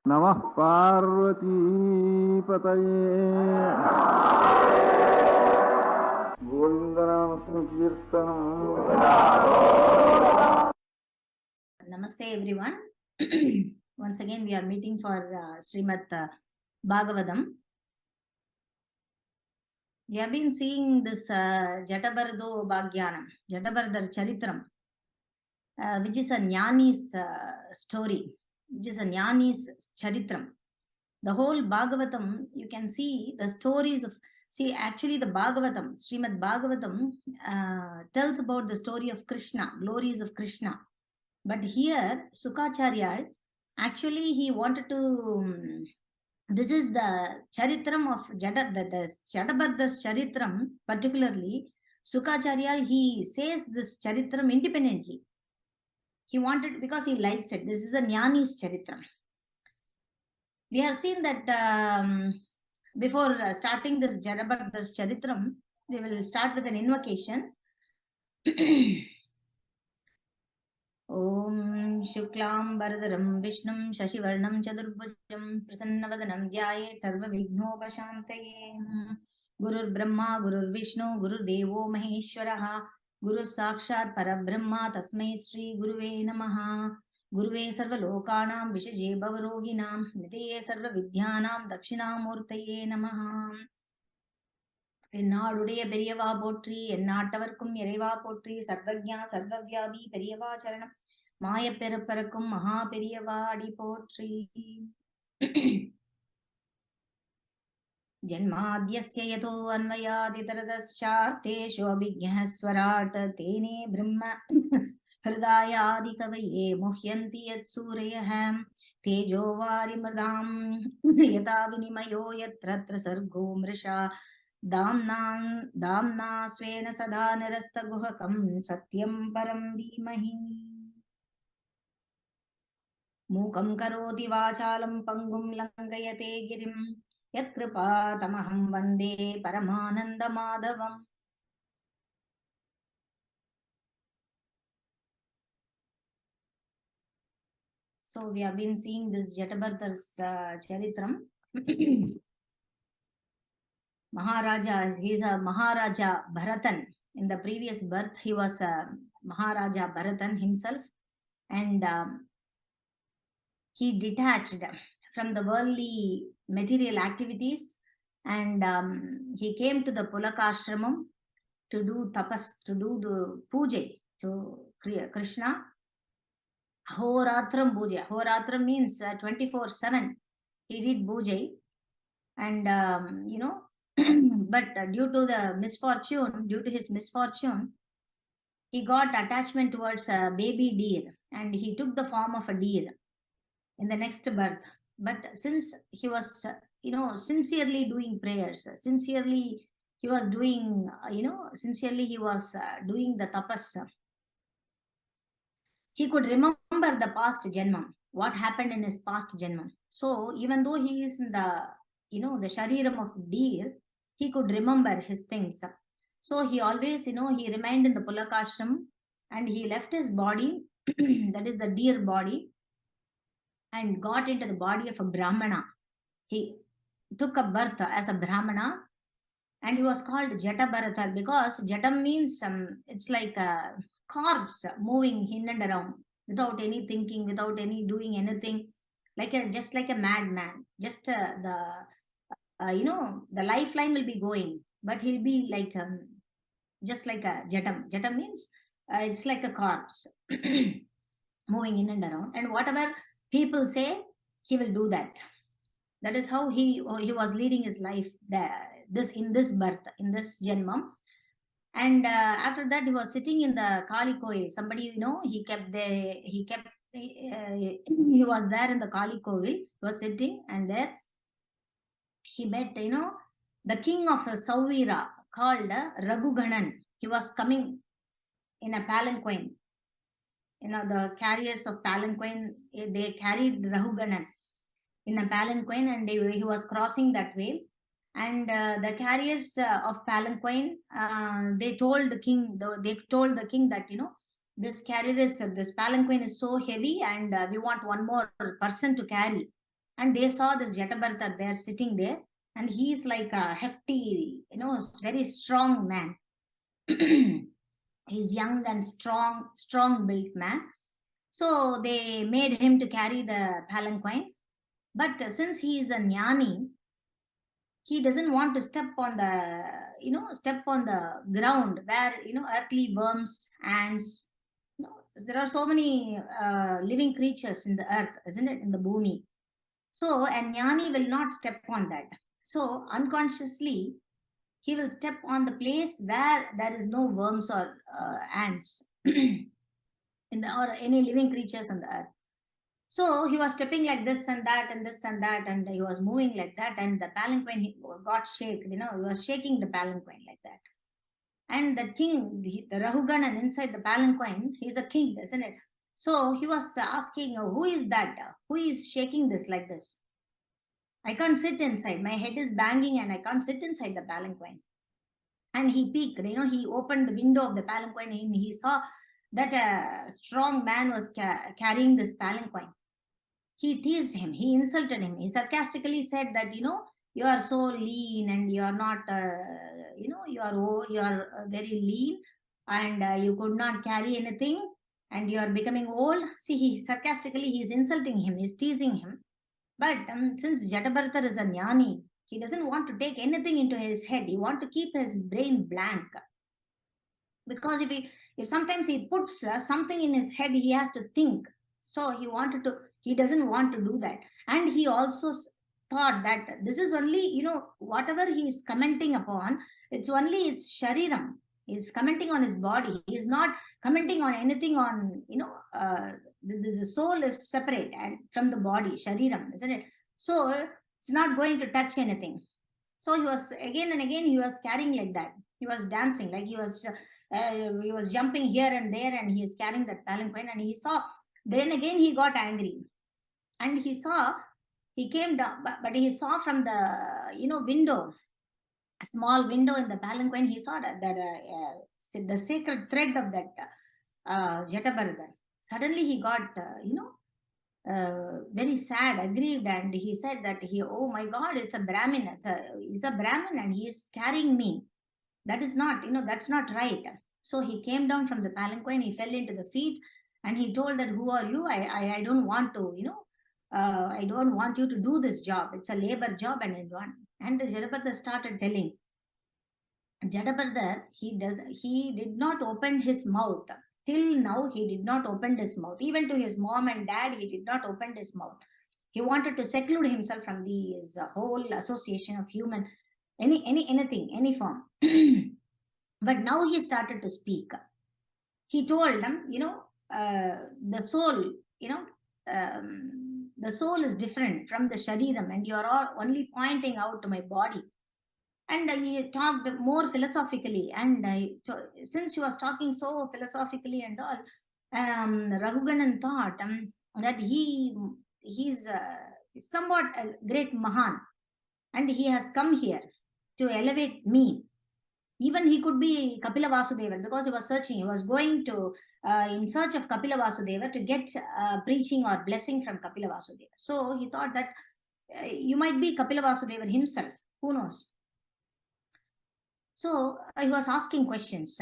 Namah Parvati Pataye Govindanam Sankirtanam. Namaste everyone. Once again we are meeting for Srimad Bhagavatam. We have been seeing this Jaḍa Bharata Upakhyana, Jaḍa Bharata Charitram, which is a Jnani's story, which is a Jnani's Charitram. The whole Bhagavatam, you can see the stories of, actually the Bhagavatam, Srimad Bhagavatam tells about the story of Krishna, glories of Krishna. But here, Sukacharya, actually he wanted to, this is the Charitram of Jaḍa, the Jaḍa Bharata's Charitram, particularly, Sukacharya, he says this Charitram independently. He wanted, because he likes it. This is a Jnani's Charitram. We have seen that before starting this Jaḍa Bharata's Charitram, we will start with an invocation. Om Shuklam Bharadaram Vishnum Shashivarnam Chaturbhujam Prasannavadanam Dhyayet Sarva Vignopashantaye. Gurur Brahma Gurur Vishnu Gurur Devo Maheshwaraha Guru Sakshat Parabrahma Tasmai Sri Guruve Namaha. Guruve Sarva Lokanam Vishaje Bhavaroginam Nitye Sarva Vidyanam Dakshinamurtaye Namaha. என்னாடுடைய பெரியவா போற்றி எந்நாட்டவர்க்கும் இறைவா போற்றி சர்வஜா சர்வவியாபி பெரியவா சரணம் மாய பெருப்பறக்கும் மகா பெரியவா அடி போற்றி. ஜன்மாத்யஸ்ய யதோ அன்வயாதிதரதஸ்சார்த்தேஷு அபிஜ்ஞः ஸ்வராட் தேனே பிரம்ம ஹிருதாயாதி கவயே முஹ்யந்தி யத் சூரயः தேஜோ வாரிமிருதாம் யதா விநிமயோ யத்ர சர்கோ மிருஷா दाम्ना स्वेन सदा निरस्तगुहकं सत्यं परं धीमहि. मूकं करोति वाचालं पङ्गुं लङ्घयते गिरिं यत्कृपातमहं वन्दे परमानन्दमाधवम्. So we have been seeing this Jaḍa Bharata's Charitram. Maharaja, he is a Maharaja Bharatan. In the previous birth, he was a Maharaja Bharatan himself, and he detached from the worldly material activities, and he came to the Kathāśravaṇam to do tapas, to do the puja to Krishna. Horatram puja. Horatram means 24/7. He did puja, and but due to his misfortune, he got attachment towards a baby deer, and he took the form of a deer in the next birth. But since he was, sincerely doing prayers, sincerely he was doing, doing the tapas, he could remember the past janma, what happened in his past janma. So even though he is in the, the shariram of deer, he could remember his things. So he always, he remained in the Kathāśravaṇam, and he left his body, that is the deer body, and got into the body of a Brahmana. He took a birth as a Brahmana, and he was called Jaḍa Bharata because Jaḍam means it's like a corpse moving in and around without any thinking, without any doing anything, just like a madman. Just the lifeline will be going, but he'll be like just like a Jaḍam. Jaḍam means it's like a corpse moving in and around, and whatever people say, he will do that. That is how he was leading his life in this birth, in this janmam. And after that, he was sitting in the Kali Koil. Somebody, he was there in the Kali Koil. He was sitting, and there he met, the king of Sauvira called Rahugana. He was coming in a palanquin. The carriers of palanquin, they carried Rahugana in a palanquin, and he was crossing that way. And the carriers of palanquin, they told the king that, this palanquin is so heavy, and we want one more person to carry. And they saw this Jaḍa Bharata there sitting there, and he's like a hefty, very strong man. He's young and strong built man. So they made him to carry the palanquin. But since he is a jnani, he doesn't want to step on the ground where, earthly worms, ants, there are so many living creatures in the earth, isn't it, in the bhumi. So a jnani will not step on that. So unconsciously, he will step on the place where there is no worms or ants or any living creatures on the earth. So he was stepping like this and that and this and that, and he was moving like that, and the palanquin got shaken, he was shaking the palanquin like that. And the king, the Rahugana inside the palanquin, he's a king, isn't it? So he was asking, who is that? Who is shaking this like this? I can't sit inside. My head is banging and I can't sit inside the palanquin. And he peeked, he opened the window of the palanquin and he saw that a strong man was carrying this palanquin. He teased him, he insulted him. He sarcastically said that, you are so lean and you are not, you are very lean and you could not carry anything and you are becoming old. See, he's insulting him, he's teasing him. But since Jaḍa Bharata is a jnani, he doesn't want to take anything into his head. He wants to keep his brain blank. Because if sometimes he puts something in his head, he has to think. So he doesn't want to do that. And he also thought that this is only, whatever he is commenting upon, it's shariram. He's commenting on his body. He's not commenting on anything on, the soul is separate and from the body, shariram, isn't it? So it's not going to touch anything. So he was again and again, he was carrying like that. He was dancing, like he was jumping here and there, and he is carrying that palanquin. And he saw, then again he got angry, and he came down, but he saw from the window, a small window in the palanquin. He saw that the sacred thread of that Jaḍa Bharata. Suddenly he got very sad, aggrieved, and he said that oh my God, it's a Brahmin. He's a Brahmin and he is carrying me. That is not, that's not right. So he came down from the palanquin, he fell into the feet, and he told that, who are you? I don't want to, I don't want you to do this job. It's a labor job, and I don't. And the Jaḍa Bharata started telling. Jaḍa Bharata, he did not open his mouth. Till now, he did not open his mouth. Even to his mom and dad, he did not open his mouth. He wanted to seclude himself from this whole association of human, anything, any form. But now he started to speak. He told them, the soul, the soul is different from the shariram, and you are all only pointing out to my body. And he talked more philosophically, and since he was talking so philosophically and all, Rahugana thought that he's somewhat a great Mahan, and he has come here to elevate me. Even he could be Kapila Vasudeva, because he was searching. He was going to in search of Kapila Vasudeva to get preaching or blessing from Kapila Vasudeva. So he thought that you might be Kapila Vasudeva himself. Who knows? So he was asking questions.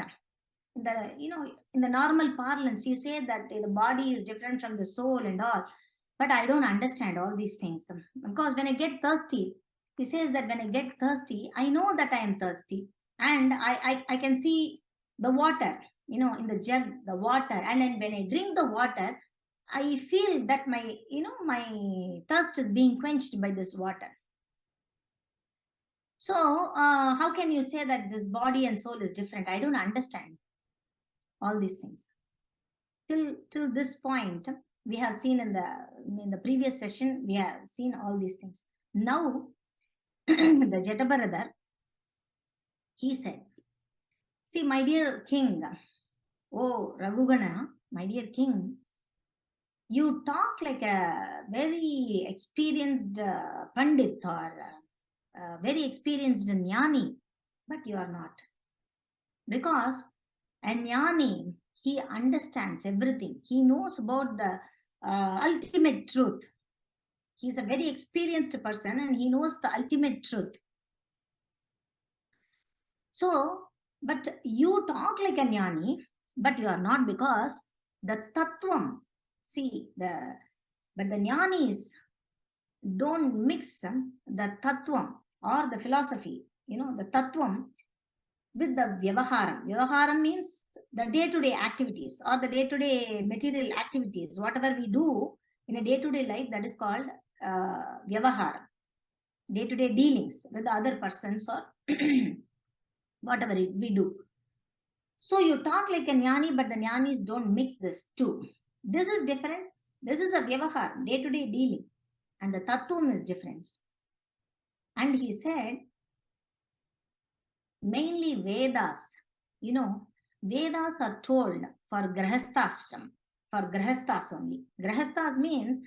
In the normal parlance, you say that the body is different from the soul and all, but I don't understand all these things. Because when I get thirsty, he says that when I get thirsty, I know that I am thirsty, and I can see the water, in the jug, the water, and then when I drink the water, I feel that my thirst is being quenched by this water. So how can you say that this body and soul is different? I don't understand all these things. Till this point, we have seen in the previous session, we have seen all these things. Now, the Jaḍa Bharata, he said, see, my dear king, oh Rahugana, my dear king, you talk like a very experienced Pandit or very experienced jnani, but you are not. Because a jnani, he understands everything. He knows about the ultimate truth. He's a very experienced person and he knows the ultimate truth. So, but you talk like a jnani, but you are not, because the tattvam, see, but the jnanis don't mix the tattvam or the philosophy, the tattvam with the vyavaharam. Vyavaharam means the day-to-day activities or the day-to-day material activities, whatever we do in a day-to-day life, that is called vyavaharam, day-to-day dealings with the other persons or whatever we do. So you talk like a jnani, but the jnanis don't mix this two. This is different. This is a vyavaharam, day-to-day dealing. And the tattvam is different. And he said, mainly Vedas, Vedas are told for grahasthashram, for grahasthas only. Grahasthas means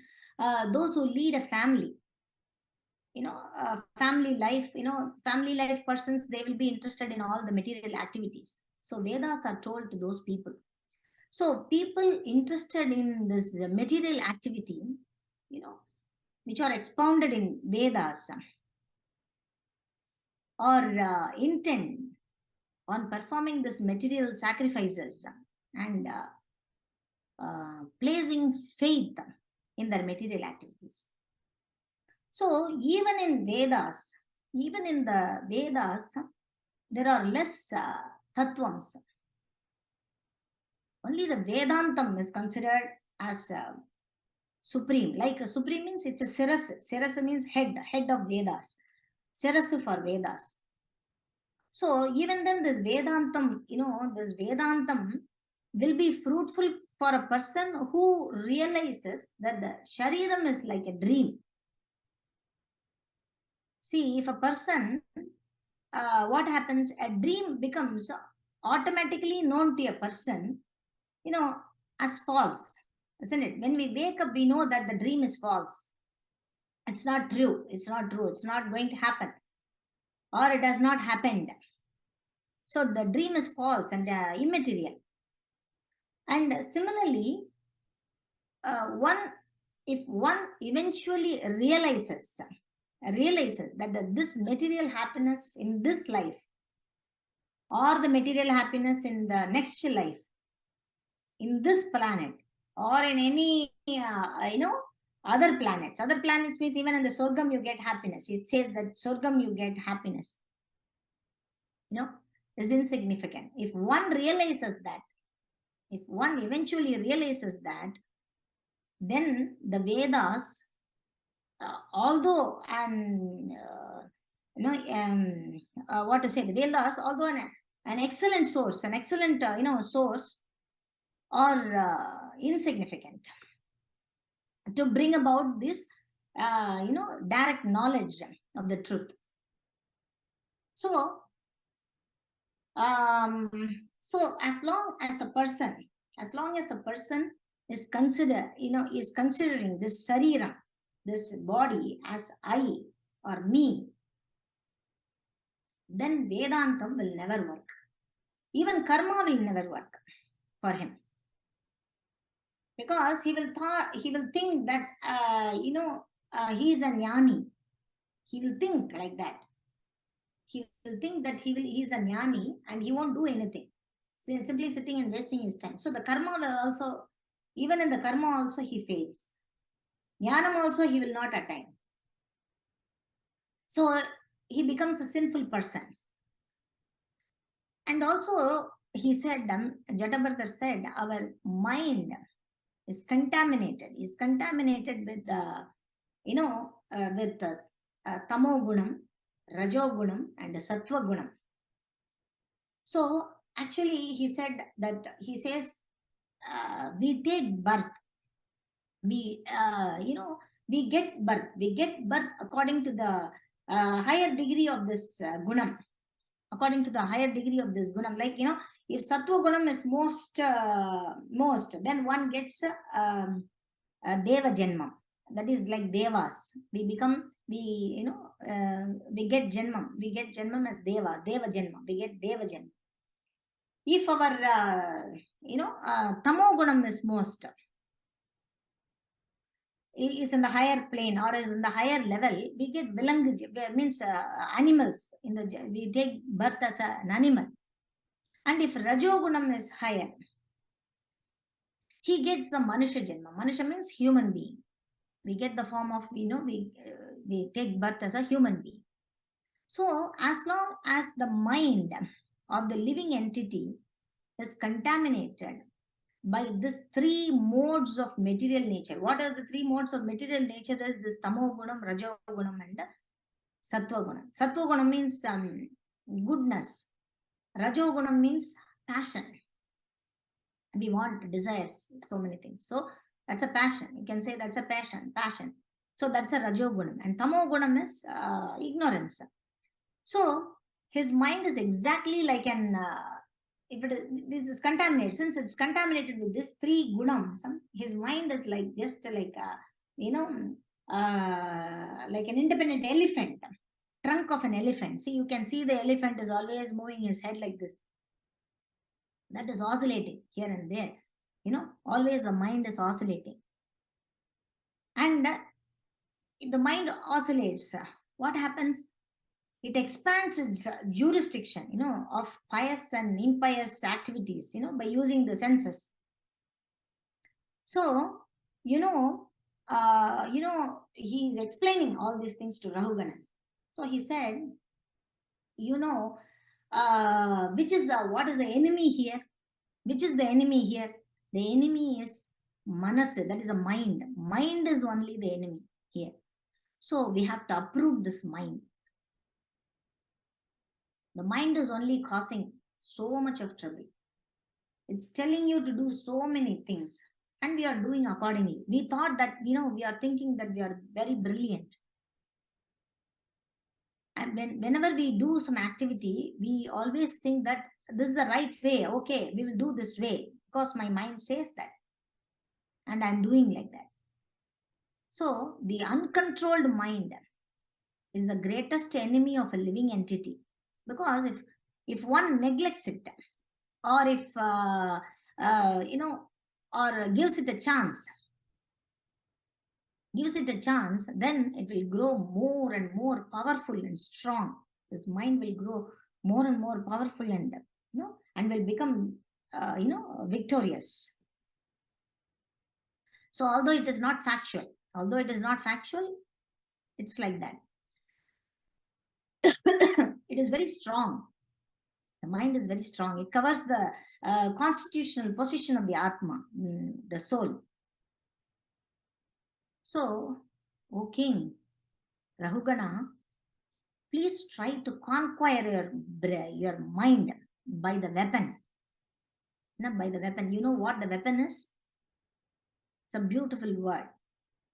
those who lead a family. Family life, family life persons, they will be interested in all the material activities. So Vedas are told to those people. So people interested in this material activity, which are expounded in Vedas, or intent on performing this material sacrifices and placing faith in their material activities. So even in Vedas, even in the Vedas, there are less tattvams. Only the Vedantam is considered as supreme. Like supreme means it's a siras. Siras means head of Vedas. Siras for Vedas. So even then this Vedantam, this Vedantam will be fruitful for a person who realizes that the Shariram is like a dream. See, if a person, what happens, a dream becomes automatically known to a person, as false, isn't it? When we wake up, we know that the dream is false. It's not true. It's not true. It's not going to happen. Or it has not happened. So the dream is false and immaterial. And similarly, if one eventually realizes that this material happiness in this life or the material happiness in the next life, in this planet or in any, other planets. Other planets means even in the Sorgam you get happiness. It says that Sorgam you get happiness. Is insignificant. If one realizes that, if one eventually realizes that, then the Vedas, although what to say, the Vedas, although an excellent source, source, are insignificant to bring about this, direct knowledge of the truth. So, so as long as a person is considering this sarira, this body as I or me, then Vedantam will never work. Even karma will never work for him. Because he will think that, he is a jnani. He will think like that. He will think that he is a jnani and he won't do anything. So simply sitting and wasting his time. So the karma will also, even in the karma also he fails. Jnanam also he will not attain. So he becomes a sinful person. And also he said, Jaḍa Bharata said, our mind is contaminated with tamo gunam, rajo gunam and sattva gunam. So actually he says we take birth, we get birth according to the higher degree of this gunam, like, if sattva gunam is most, then one gets deva janma, that is like devas. We get janmam as deva janma, we get deva janma. If our tamo gunam is most, is in the higher plane or is in the higher level, we get means animals. We take birth as an animal. And if Rajogunam is higher, he gets the Manusha Janma. Manusha means human being. We get the form of, we take birth as a human being. So as long as the mind of the living entity is contaminated by these three modes of material nature. What are the three modes of material nature? Is this Tamogunam, Rajogunam and Sattvagunam. Sattvagunam means goodness. Rajogunam means passion. We want, desires, so many things. So that's a passion. You can say that's a passion. So that's a Rajogunam. And Tamogunam is ignorance. So his mind is exactly like an this is contaminated. Since it's contaminated with these three gunams, his mind is like just like like an independent elephant, trunk of an elephant. See, you can see the elephant is always moving his head like this. That is oscillating here and there. Always the mind is oscillating. And if the mind oscillates, what happens? It expands its jurisdiction, of pious and impious activities, by using the senses. So, he is explaining all these things to Rahugana. So he said, what is the enemy here? Which is the enemy here? The enemy is Manasa, that is a mind. Mind is only the enemy here. So we have to uproot this mind. The mind is only causing so much of trouble. It's telling you to do so many things, and we are doing accordingly. We thought that, we are thinking that we are very brilliant. And whenever we do some activity, we always think that this is the right way. Okay, we will do this way because my mind says that. And I'm doing like that. So the uncontrolled mind is the greatest enemy of a living entity. Because if one neglects it, or if or gives it a chance, then it will grow more and more powerful and strong. This mind will grow more and more powerful and and will become victorious. So although it is not factual, it's like that. It is very strong. The mind is very strong. It covers the constitutional position of the Atma, the soul. So, O King Rahugana, please try to conquer your mind by the weapon. By the weapon. You know what the weapon is? It's a beautiful word.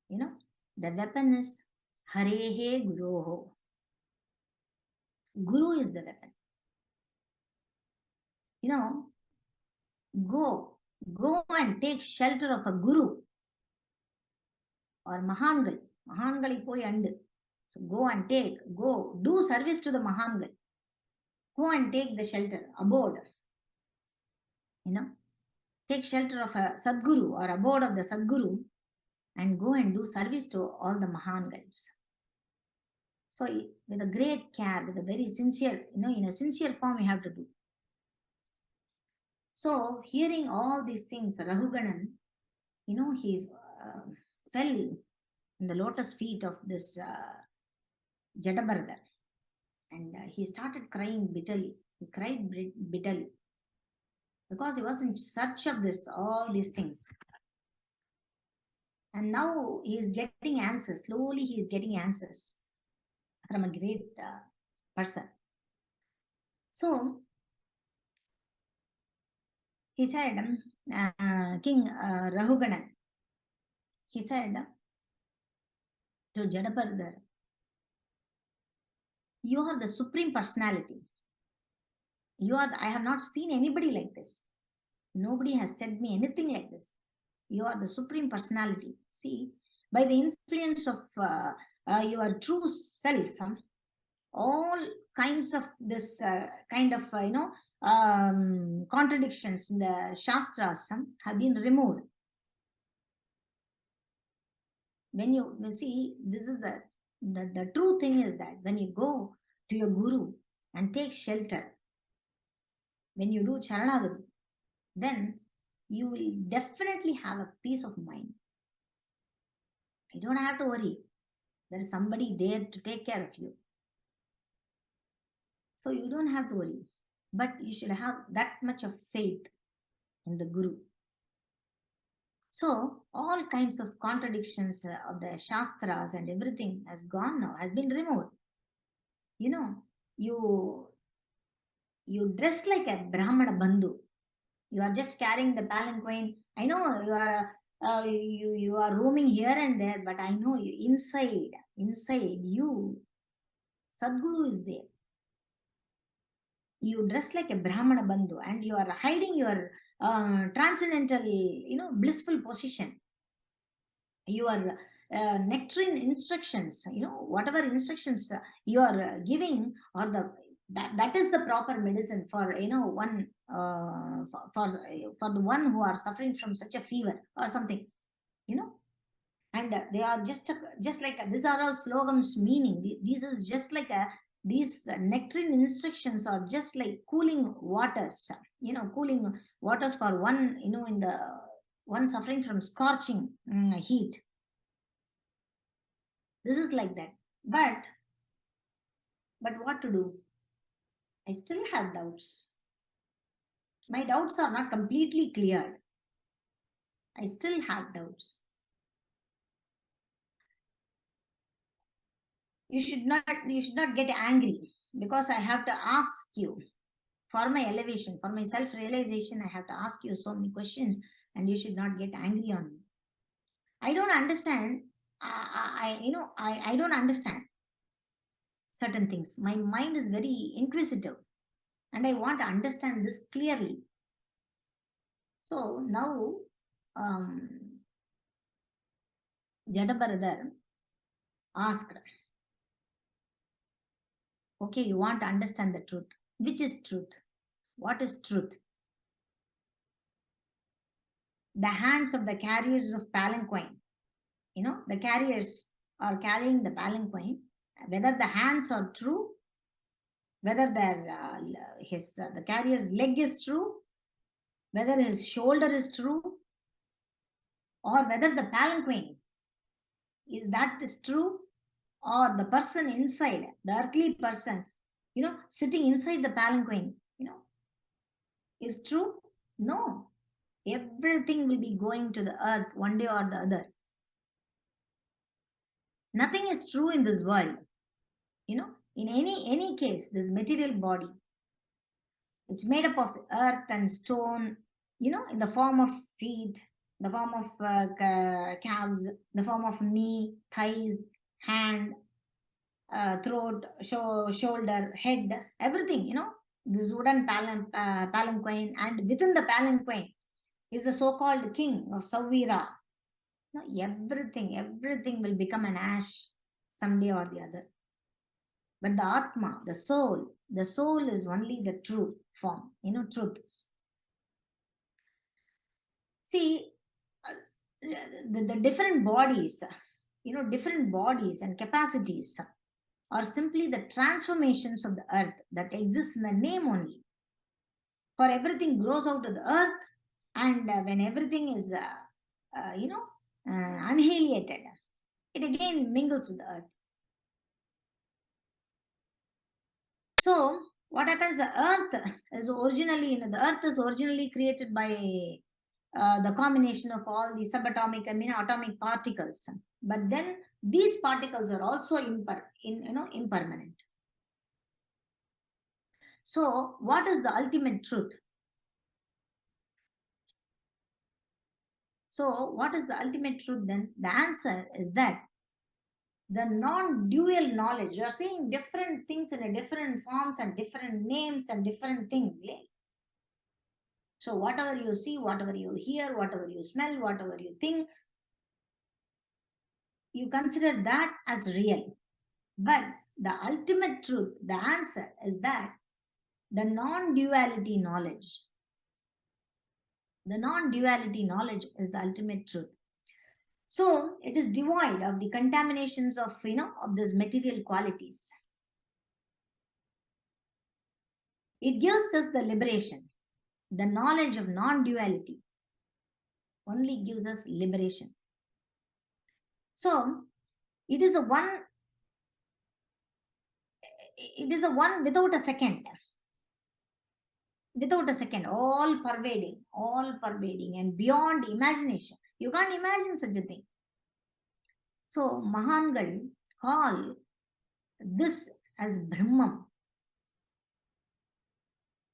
The weapon is Harehe Guroho. Guru is the weapon. Go and take shelter of a guru or Mahangal. Mahangali poi and. So go do service to the Mahangal. Go and take the shelter, abode. Take shelter of a Sadguru or abode of the Sadguru and go and do service to all the Mahangals. So with a great care, with a very sincere, in a sincere form you have to do. So hearing all these things, Rahuganan, he fell in the lotus feet of this Jaḍa Bharata, and he started crying bitterly. He cried bitterly because he was in search of all these things. And now he is getting answers. Slowly he is getting answers from a great person. So he said, King Rahugana, he said to Jaḍa Bharata, you are the supreme personality. I have not seen anybody like this. Nobody has said me anything like this. You are the supreme personality. See, by the influence of your true self, all kinds of this contradictions in the Shastras have been removed. When you see, this is the true thing is that when you go to your Guru and take shelter, when you do Charanagati, then you will definitely have a peace of mind. You don't have to worry. There is somebody there to take care of you. So you don't have to worry. But you should have that much of faith in the Guru. So all kinds of contradictions of the Shastras and everything has gone now, has been removed. You know, you dress like a Brahmana Bandhu. You are just carrying the palanquin. I know you are you are roaming here and there, but I know you inside you, Sadguru is there. You dress like a Brahmana Bandhu and you are hiding your transcendental, blissful position. Your nectarine instructions, whatever instructions you are giving, or that is the proper medicine for one for the one who are suffering from such a fever or something, and they are just like these are all slogans meaning. This is just like these nectarine instructions are just like cooling waters, cooling waters for one, in the one suffering from scorching heat. This is like that. But what to do? I still have doubts. My doubts are not completely cleared. I still have doubts. You should not get angry, because I have to ask you for my elevation, for my self-realization. I have to ask you so many questions, and you should not get angry on me. I don't understand. I don't understand certain things. My mind is very inquisitive, and I want to understand this clearly. So now, Jaḍa Bharata asked, okay, you want to understand the truth. Which is truth? What is truth? The hands of the carriers of palanquin, the carriers are carrying the palanquin. Whether the hands are true, whether the carrier's leg is true, whether his shoulder is true, or whether the palanquin is true, or the person inside, the earthly person, sitting inside the palanquin, is true? No. Everything will be going to the earth one day or the other. Nothing is true in this world. In any case, this material body, it's made up of earth and stone, in the form of feet, the form of calves, the form of knee, thighs, hand, throat, shoulder, head, everything, this wooden palanquin, and within the palanquin is the so-called king of Savira. Everything will become an ash someday or the other. But the Atma, the soul is only the true form, truth. See, the different bodies, different bodies and capacities are simply the transformations of the earth that exist in the name only. For everything grows out of the earth, and when everything is, annihilated, it again mingles with the earth. So what happens? The earth is originally created by the combination of all the subatomic and atomic particles. But then these particles are also impermanent. So what is the ultimate truth? So what is the ultimate truth then? The answer is that the non-dual knowledge, you are seeing different things in a different forms and different names and different things. So whatever you see, whatever you hear, whatever you smell, whatever you think, you consider that as real. But the ultimate truth, the answer is that the non-duality knowledge. The non-duality knowledge is the ultimate truth. So it is devoid of the contaminations of, of these material qualities. It gives us the liberation, the knowledge of non-duality only gives us liberation. So it is a one without a second. Without a second, all pervading and beyond imagination. You can't imagine such a thing. So Mahangal call this as Brahman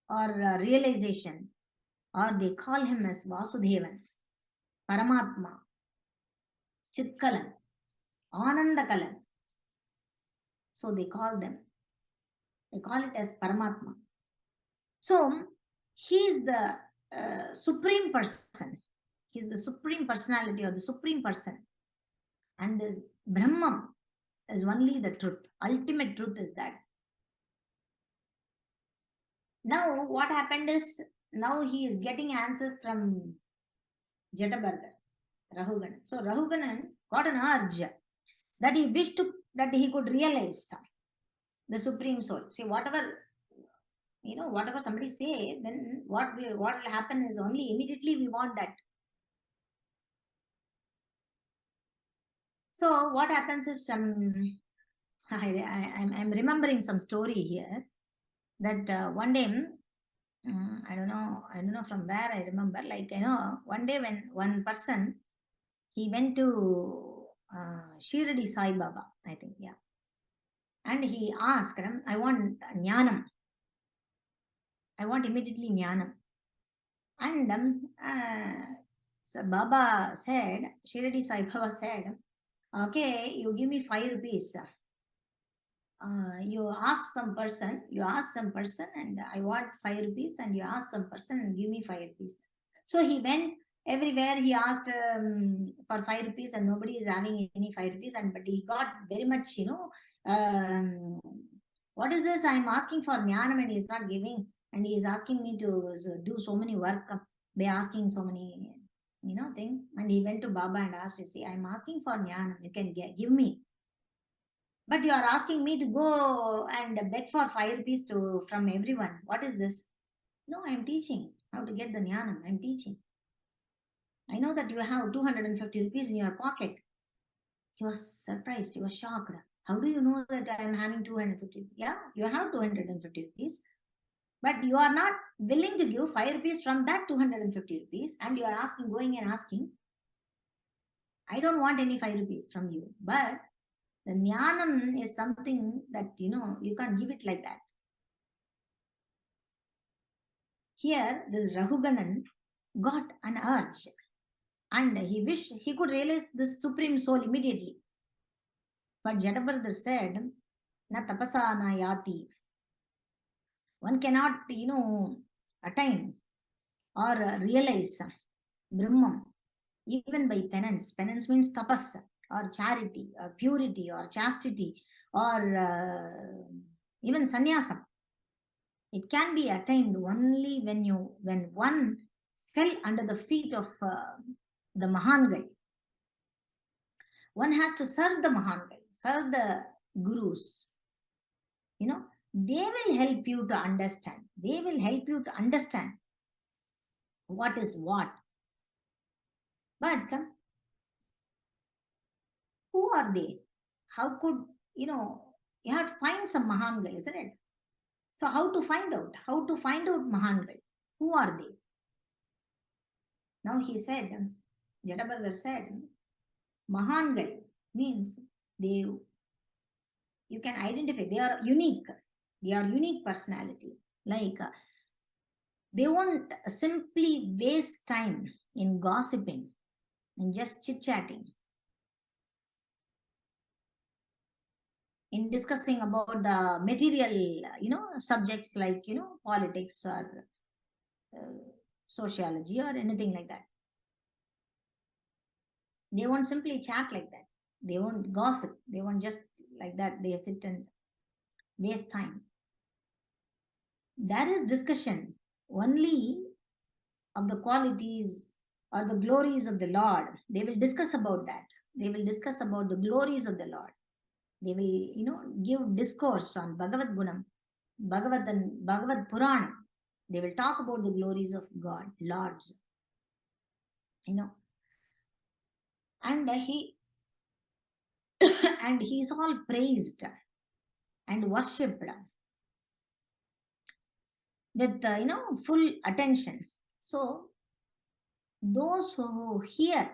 or realization, or they call him as Vasudevan, Paramatma, Chitkalan, Anandakalan. So they call it as Paramatma. So he is the supreme person. He is the supreme personality or the supreme person. And this Brahman is only the truth. Ultimate truth is that. Now what happened is, now he is getting answers from Jaḍa Bharata, Rahugana. So Rahugana got an urge that he wished that he could realize the supreme soul. See, whatever somebody say, then what will happen is only immediately we want that. So what happens is, I'm remembering some story here that one day, I don't know from where I remember, like, one day when one person, he went to Shirdi Sai Baba, I think, yeah. And he asked him, I want jnanam. I want immediately jnanam. And so Baba said, Shirdi Sai Baba said, okay, you give me 5 rupees. You ask some person and I want 5 rupees, and you ask some person and give me 5 rupees. So he went everywhere, he asked for 5 rupees and nobody is having any 5 rupees, but he got very much, what is this? I'm asking for jnanam and he's not giving, and he is asking me to do so many work by asking so many, things. And he went to Baba and asked, see, I'm asking for jnanam, you can give me. But you are asking me to go and beg for 5 rupees from everyone. What is this? No, I am teaching how to get the jnanam. I am teaching. I know that you have 250 rupees in your pocket. He was surprised. He was shocked. How do you know that I am having 250? Yeah, you have 250 rupees. But you are not willing to give 5 rupees from that 250 rupees. And you are going and asking. I don't want any 5 rupees from you. But the jnanam is something that, you can't give it like that. Here, this Rahuganan got an urge and he wished he could realize this supreme soul immediately. But Jaḍa Bharata said, na tapasa na yati. One cannot, attain or realize Brahman even by penance. Penance means tapas, or charity, or purity, or chastity, or even sannyasam. It can be attained only when one fell under the feet of the Mahangal. One has to serve the Mahangal, serve the gurus. They will help you to understand. They will help you to understand what is what. But who are they? How could, you have to find some Mahangal, isn't it? So how to find out? How to find out Mahangal? Who are they? Now he said, Jaḍa Bharata said, Mahangal means you can identify, they are unique. They are unique personality. Like, they won't simply waste time in gossiping and just chit-chatting, in discussing about the material, subjects like, politics or sociology or anything like that. They won't simply chat like that. They won't gossip. They won't just like that. They sit and waste time. There is discussion only of the qualities or the glories of the Lord. They will discuss about that. They will discuss about the glories of the Lord. They will, give discourse on Bhagavad Gunam, Bhagavad Puranam. They will talk about the glories of God, Lords. And he and he is all praised and worshipped with full attention. So those who hear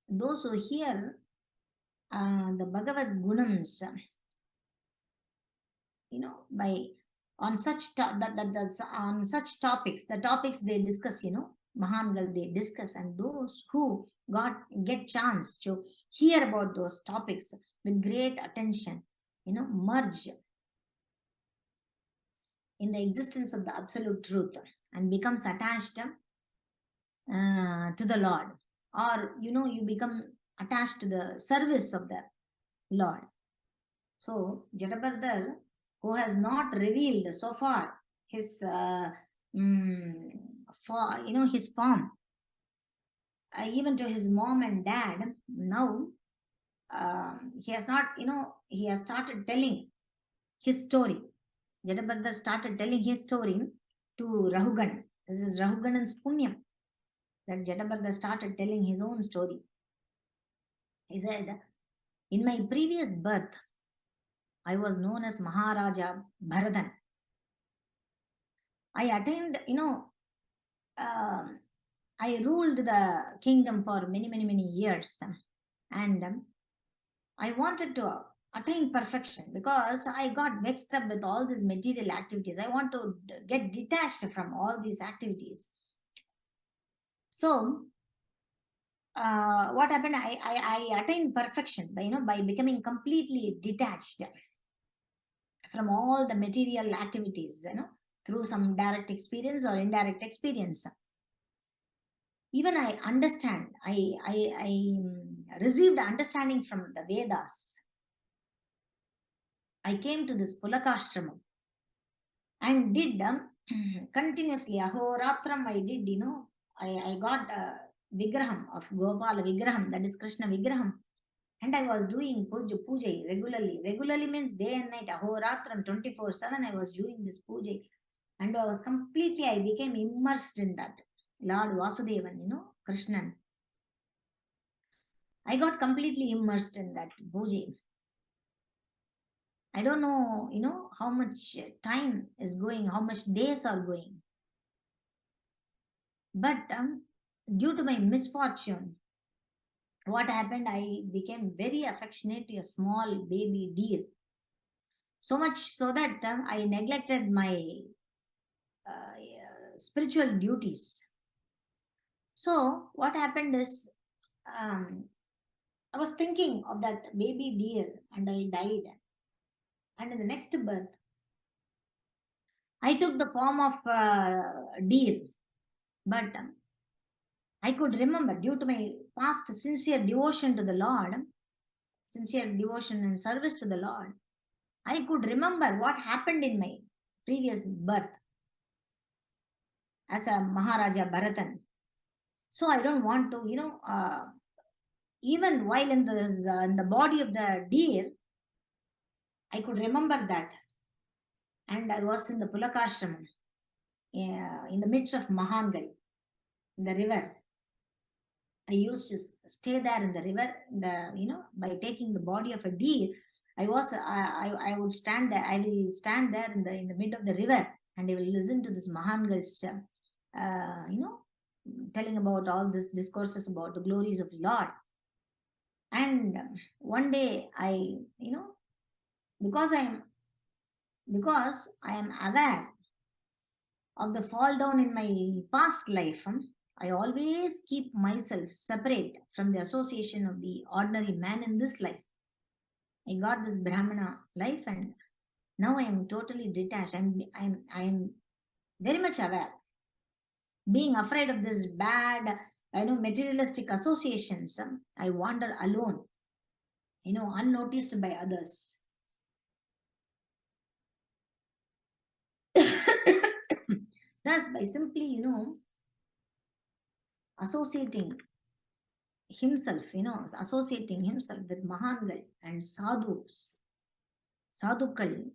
the Bhagavad Gunams, by on such on such topics, the topics they discuss, Mahangal they discuss, and those who get chance to hear about those topics with great attention, merge in the existence of the absolute truth and becomes attached to the Lord, or you become attached to the service of the Lord. So Jaḍa Bharata, who has not revealed so far his his form, even to his mom and dad, now he has not, he has started telling his story. Jaḍa Bharata started telling his story to Rahugana. This is Rahuganan's punyam, that Jaḍa Bharata started telling his own story. He said, in my previous birth, I was known as Maharaja Bharatan. I attained, I ruled the kingdom for many, many, many years. And I wanted to attain perfection because I got mixed up with all these material activities. I want to get detached from all these activities. So, what happened? I attained perfection by becoming completely detached from all the material activities, through some direct experience or indirect experience. Even I understand, I received understanding from the Vedas. I came to this Kathāśravaṇam and did continuously, ahoratram I did, I got a Vigraham of Gopala Vigraham, that is Krishna Vigraham. And I was doing puja regularly. Regularly means day and night, ahoratram, 24/7 I was doing this puja. And I became immersed in that. Lord Vasudevan, Krishnan. I got completely immersed in that puja. I don't know, how much time is going, how much days are going. But due to my misfortune, what happened, I became very affectionate to a small baby deer. So much so that I neglected my spiritual duties. So what happened is, I was thinking of that baby deer and I died. And in the next birth, I took the form of deer. But I could remember, due to my past sincere devotion to the Lord, sincere devotion and service to the Lord, I could remember what happened in my previous birth as a Maharaja Bharatan. So I don't want to, even while in the body of the deer, I could remember that. And I was in the Kathāśravaṇam, in the midst of Mahangal, in the river. I used to stay there in the river, by taking the body of a deer. I would stand there. I will stand there in the mid of the river, and I will listen to this Mahangals, telling about all these discourses about the glories of Lord. And one day because I am aware of the fall down in my past life, I always keep myself separate from the association of the ordinary man in this life. I got this Brahmana life, and now I am totally detached. I'm very much aware. Being afraid of this bad, materialistic associations, I wander alone, unnoticed by others. Thus, by simply, associating himself, associating himself with Mahangal and Sadhus, Sadhukal,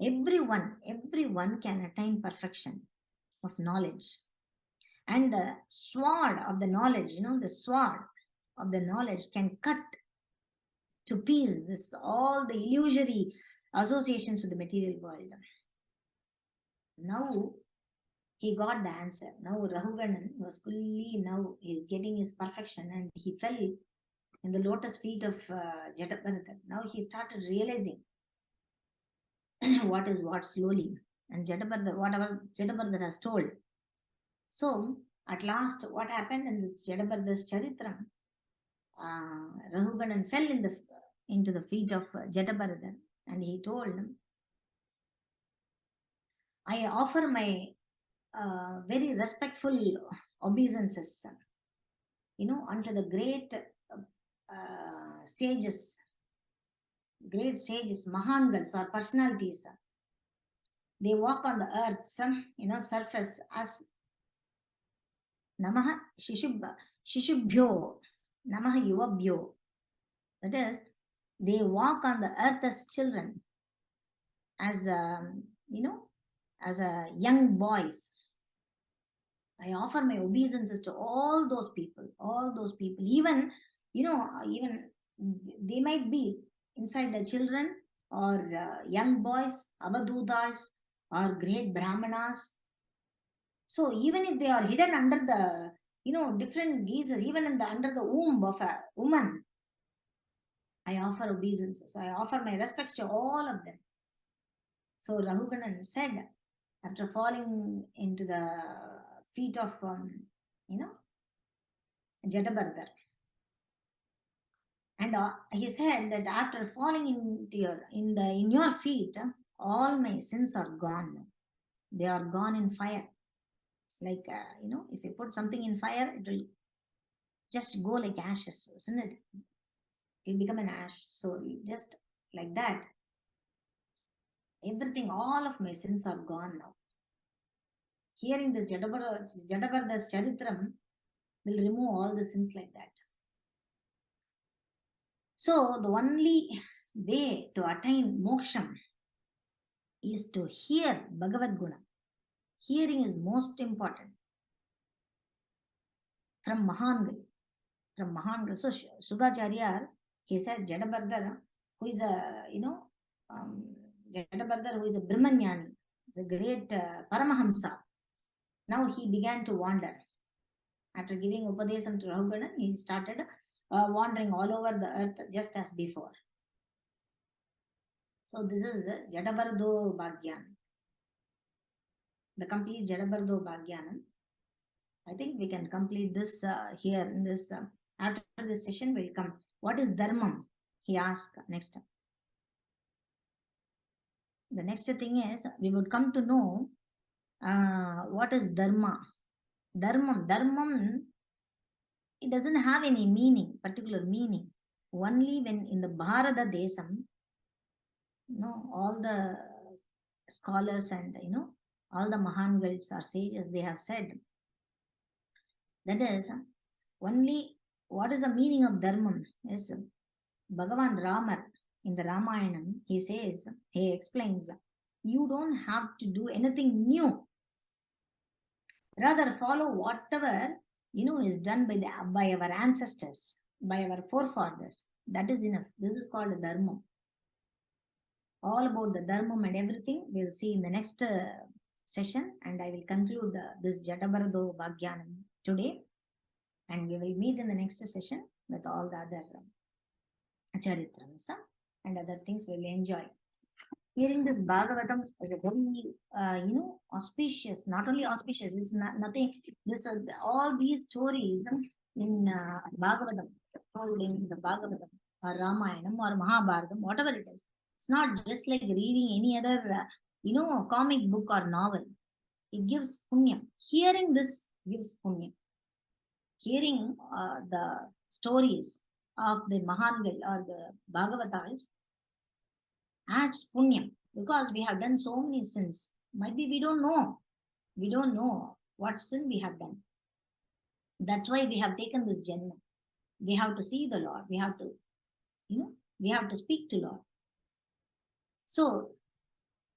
everyone can attain perfection of knowledge. And the sword of the knowledge, the sword of the knowledge can cut to piece all the illusory associations with the material world. Now he got the answer. Now Rahugana was fully, now he is getting his perfection, and he fell in the lotus feet of Jaḍa Bharata. Now he started realizing what is what slowly, and Jaḍa Bharata, whatever Jaḍa Bharata has told. So at last, what happened in this Jaḍa Bharata's Charitram? Rahugana fell into the feet of Jaḍa Bharata, and he told him, I offer my very respectful obeisances, unto the great sages, Mahangals or personalities. They walk on the earth's, surface as Namaha Shishubhyo, Namaha Yuvabhyo. That is, they walk on the earth as children, as as young boys. I offer my obeisances to all those people, even, even they might be inside the children or young boys, avadutals or great brahmanas. So even if they are hidden under the, different guises, even under the womb of a woman, I offer obeisances. I offer my respects to all of them. So Rahugana said, after falling into the feet of, Jaḍa Bharata, and he said that after falling in your feet, all my sins are gone. They are gone in fire. Like, if you put something in fire, it will just go like ashes, isn't it? It will become an ash. So just like that, everything, all of my sins are gone now. Hearing this Jaḍa Bharata's Charitram will remove all the sins like that. So the only way to attain moksham is to hear Bhagavad Guna. Hearing is most important. From Mahangal. So Sugacharya, he said Jaḍa Bharata, who is a, Jaḍa Bharata, who is a Brahmanyani, is a great Paramahamsa. Now he began to wander. After giving Upadesam to Rahugana, he started wandering all over the earth just as before. So this is Jaḍa Bharata Upakhyana. The complete Jaḍa Bharata Upakhyana. I think we can complete this here in this. After this session will come. What is Dharmam? He asked next. The next thing is, we would come to know what is Dharma. Dharmam, it doesn't have any meaning, particular meaning. Only when in the Bharata Desam, all the scholars and, all the Mahangals or sages, they have said, that is, only what is the meaning of Dharmam is Bhagavan Rama in the Ramayanam, he explains, you don't have to do anything new. Rather follow whatever, is done by our ancestors, by our forefathers. That is enough. This is called Dharma. All about the Dharma and everything we'll see in the next session, and I will conclude this Jaḍa Bharata Upakhyana today, and we will meet in the next session with all the other Charitrams and other things we'll enjoy. Hearing this Bhagavatam is a very, auspicious, not only auspicious, it's nothing, all these stories in Bhagavatam, told in the Bhagavatam or Ramayanam or Mahabharatam, whatever it is. It's not just like reading any other, comic book or novel. It gives punya. Hearing this gives punya. Hearing the stories of the Mahangal or the Bhagavatals adds punya, because we have done so many sins. Might be we don't know what sin we have done. That's why we have taken this janma. We have to see the Lord. We have to, we have to speak to Lord. So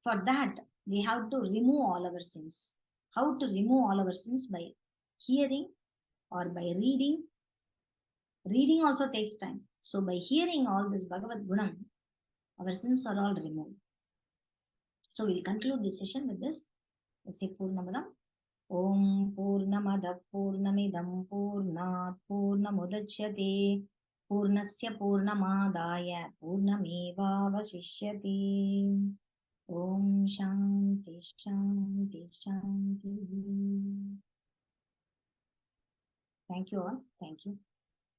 for that, we have to remove all our sins. How to remove all our sins? By hearing or by reading. Reading also takes time. So by hearing all this Bhagavad Gunam, our sins are all removed. So we'll conclude this session with this. Let's say Purnamadam. Om Purnamada Purnamidam Purnat Purnamudachyate Purnasya Purnamadaya Purnameva Vasishyati. Om Shanti Shanti Shanti. Thank you all. Thank you.